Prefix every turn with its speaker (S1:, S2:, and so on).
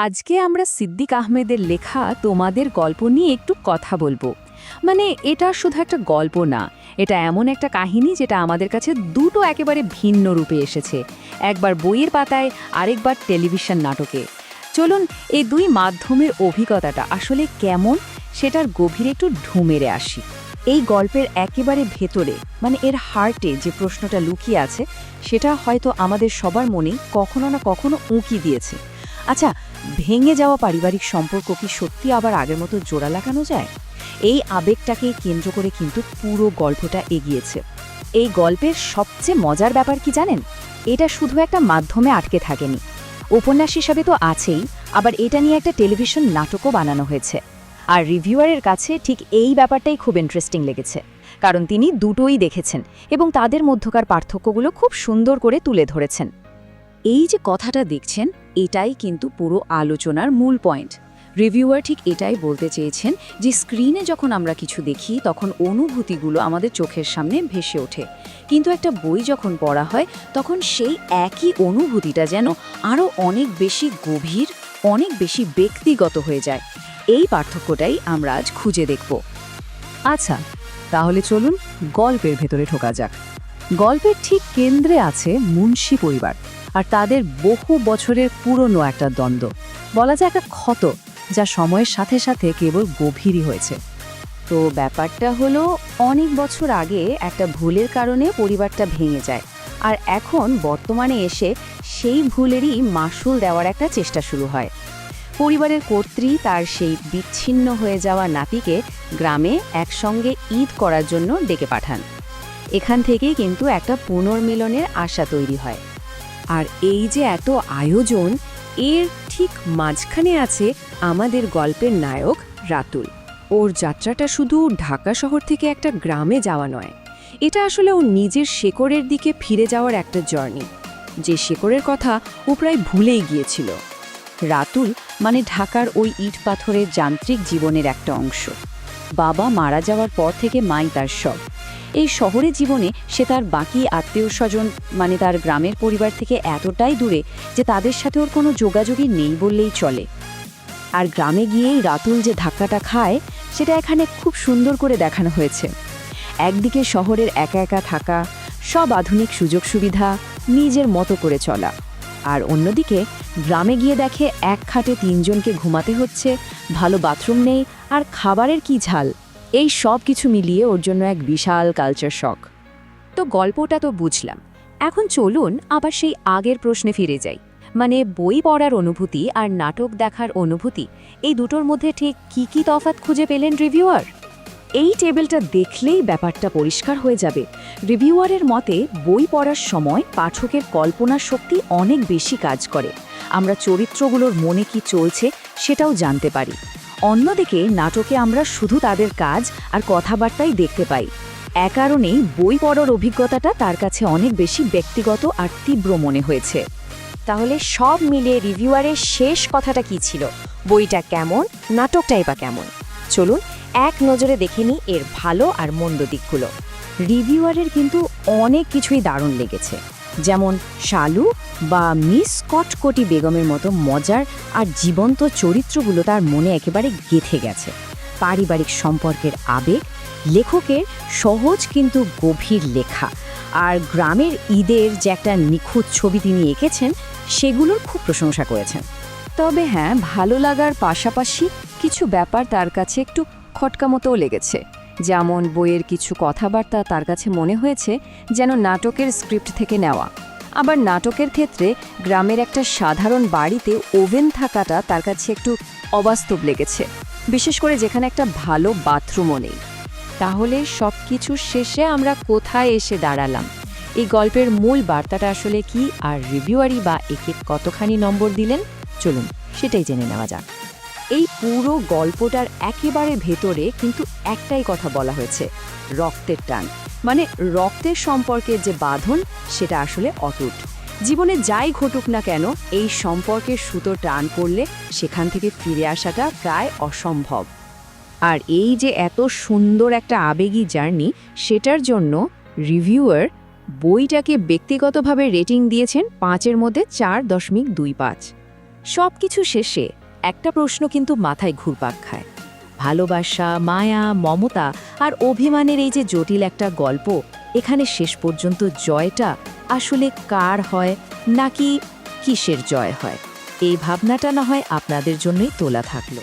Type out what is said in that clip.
S1: আজকে আমরা সিদ্দিক আহমেদের লেখা তোমাদের গল্প নিয়ে একটু কথা বলবো। মানে এটা শুধু একটা গল্প না, এটা এমন একটা কাহিনী যেটা আমাদের কাছে দুটো একেবারে ভিন্ন রূপে এসেছে, একবার বইয়ের পাতায় আরেকবার টেলিভিশন নাটকে। চলুন এই দুই মাধ্যমের অভিজ্ঞতাটা আসলে কেমন সেটার গভীরে একটু ঢু মেরে আসি। এই গল্পের একেবারে ভেতরে মানে এর হার্টে যে প্রশ্নটা লুকিয়ে আছে সেটা হয়তো আমাদের সবার মনেই কখনো না কখনো উঁকি দিয়েছে। আচ্ছা, ভেঙে যাওয়া পারিবারিক সম্পর্ক কি সত্যি আবার আগের মতো জোড়া লাগানো যায়? এই আবেগটাকে কেন্দ্র করে কিন্তু পুরো গল্পটা এগিয়েছে। এই গল্পের সবচেয়ে মজার ব্যাপার কি জানেন? এটা শুধু একটা মাধ্যমে আটকে থাকেনি, উপন্যাস হিসাবে তো আছেই, আবার এটা নিয়ে একটা টেলিভিশন নাটকও বানানো হয়েছে। আর রিভিউয়ারের কাছে ঠিক এই ব্যাপারটাই খুব ইন্টারেস্টিং লেগেছে, কারণ তিনি দুটোই দেখেছেন এবং তাদের মধ্যকার পার্থক্যগুলো খুব সুন্দর করে তুলে ধরেছেন। এই যে কথাটা দেখছেন, এটাই কিন্তু পুরো আলোচনার মূল পয়েন্ট। রিভিউয়ার ঠিক এটাই বলতে চেয়েছেন যে স্ক্রিনে যখন আমরা কিছু দেখি তখন অনুভূতিগুলো আমাদের চোখের সামনে ভেসে ওঠে, কিন্তু একটা বই যখন পড়া হয় তখন সেই একই অনুভূতিটা যেন আরও অনেক বেশি গভীর, অনেক বেশি ব্যক্তিগত হয়ে যায়। এই পার্থক্যটাই আমরা আজ খুঁজে দেখব। আচ্ছা, তাহলে চলুন গল্পের ভেতরে ঢোকা যাক। গল্পের ঠিক কেন্দ্রে আছে মুন্সি পরিবার আর তাদের বহু বছরের পুরনো একটা দ্বন্দ্ব, বলা যায় একটা ক্ষত, যা সময়ের সাথে সাথে কেবল গভীরই হয়েছে। তো ব্যাপারটা হলো, অনেক বছর আগে একটা ভুলের কারণে পরিবারটা ভেঙে যায়, আর এখন বর্তমানে এসে সেই ভুলেরই মাসুল দেওয়ার একটা চেষ্টা শুরু হয়। পরিবারের কর্ত্রী তার সেই বিচ্ছিন্ন হয়ে যাওয়া নাতিকে গ্রামে একসঙ্গে ঈদ করার জন্য ডেকে পাঠান। এখান থেকেই কিন্তু একটা পুনর্মিলনের আশা তৈরি হয়। আর এই যে এত আয়োজন, এর ঠিক মাঝখানে আছে আমাদের গল্পের নায়ক রাতুল। ওর যাত্রাটা শুধু ঢাকা শহর থেকে একটা গ্রামে যাওয়া নয়, এটা আসলে ওর নিজের শেকড়ের দিকে ফিরে যাওয়ার একটা জার্নি, যে শেকড়ের কথা ও প্রায় ভুলেই গিয়েছিল। রাতুল মানে ঢাকার ওই ইট পাথরের যান্ত্রিক জীবনের একটা অংশ। বাবা মারা যাওয়ার পর থেকে মাই তার সব। এই শহরের জীবনে সে তার বাকি আত্মীয় স্বজন মানে তার গ্রামের পরিবার থেকে এতটাই দূরে যে তাদের সাথে ওর কোনো যোগাযোগই নেই বললেই চলে। আর গ্রামে গিয়েই রাতুল যে ধাক্কাটা খায় সেটা এখানে খুব সুন্দর করে দেখানো হয়েছে। একদিকে শহরের একা একা থাকা, সব আধুনিক সুযোগ সুবিধা, নিজের মতো করে চলা, আর অন্যদিকে গ্রামে গিয়ে দেখে এক খাটে তিনজনকে ঘুমাতে হচ্ছে, ভালো বাথরুম নেই, আর খাবারের কি ঝাল। এই সব কিছু মিলিয়ে ওর জন্য এক বিশাল কালচার শক। তো গল্পটা তো বুঝলাম, এখন চলুন আবার সেই আগের প্রশ্নে ফিরে যাই। মানে বই পড়ার অনুভূতি আর নাটক দেখার অনুভূতি, এই দুটোর মধ্যে ঠিক কি তফাৎ খুঁজে পেলেন রিভিউয়ার? এই টেবিলটা দেখলেই ব্যাপারটা পরিষ্কার হয়ে যাবে। রিভিউয়ারের মতে বই পড়ার সময় পাঠকের কল্পনা শক্তি অনেক বেশি কাজ করে, আমরা চরিত্রগুলোর মনে কি চলছে সেটাও জানতে পারি। অন্যদিকে নাটকে আমরা শুধু তাদের কাজ আর কথাবার্তাই দেখতে পাই। এ কারণেই বই পড়ার অভিজ্ঞতাটা তার কাছে অনেক বেশি ব্যক্তিগত আর তীব্র মনে হয়েছে।
S2: তাহলে সব মিলিয়ে রিভিউয়ারের শেষ কথাটা কি ছিল? বইটা কেমন, নাটকটাই বা কেমন? চলুন এক নজরে দেখে নিই এর ভালো আর মন্দ দিকগুলো।
S1: রিভিউয়ারের কিন্তু অনেক কিছুই দারুণ লেগেছে, যেমন শালু বা মিস কটকটি বেগমের মতো মজার আর জীবন্ত চরিত্রগুলো তার মনে একেবারে গেঁথে গেছে। পারিবারিক সম্পর্কের আবেগ, লেখকের সহজ কিন্তু গভীর লেখা, আর গ্রামের ঈদের যে একটা নিখুঁত ছবি তিনি এঁকেছেন সেগুলোর খুব প্রশংসা করেছেন। তবে হ্যাঁ, ভালো লাগার পাশাপাশি কিছু ব্যাপার তার কাছে একটু খটকা মতোও লেগেছে। যেমন বইয়ের কিছু কথাবার্তা তার কাছে মনে হয়েছে যেন নাটকের স্ক্রিপ্ট থেকে নেওয়া। আবার নাটকের ক্ষেত্রে গ্রামের একটা সাধারণ বাড়িতে ওভেন থাকাটা তার কাছে একটু অবাস্তব লেগেছে, বিশেষ করে যেখানে একটা ভালো বাথরুমও নেই। তাহলে সব কিছুর শেষে আমরা কোথায় এসে দাঁড়ালাম? এই গল্পের মূল বার্তাটা আসলে কি, আর রিভিউয়ারই বা একে কতখানি নম্বর দিলেন? চলুন সেটাই জেনে নেওয়া যাক। এই পুরো গল্পটার একেবারে ভেতরে কিন্তু একটাই কথা বলা হয়েছে, রক্তের টান। মানে রক্তের সম্পর্কের যে বাঁধন সেটা আসলে অটুট। জীবনে যাই ঘটুক না কেন, এই সম্পর্কের সুতো টান করলে সেখান থেকে ফিরে আসাটা প্রায় অসম্ভব। আর এই যে এত সুন্দর একটা আবেগী জার্নি, সেটার জন্য রিভিউয়ার বইটাকে ব্যক্তিগতভাবে রেটিং দিয়েছেন ৫-এর মধ্যে ৪.২৫। সব কিছু শেষে একটা প্রশ্ন কিন্তু মাথায় ঘুরপাক খায়। ভালোবাসা, মায়া, মমতা আর অভিমানের এই যে জটিল একটা গল্প, এখানে শেষ পর্যন্ত জয়টা আসলে কার হয় নাকি কিসের জয় হয়, এই ভাবনাটা না হয় আপনাদের জন্যই তোলা থাকলো।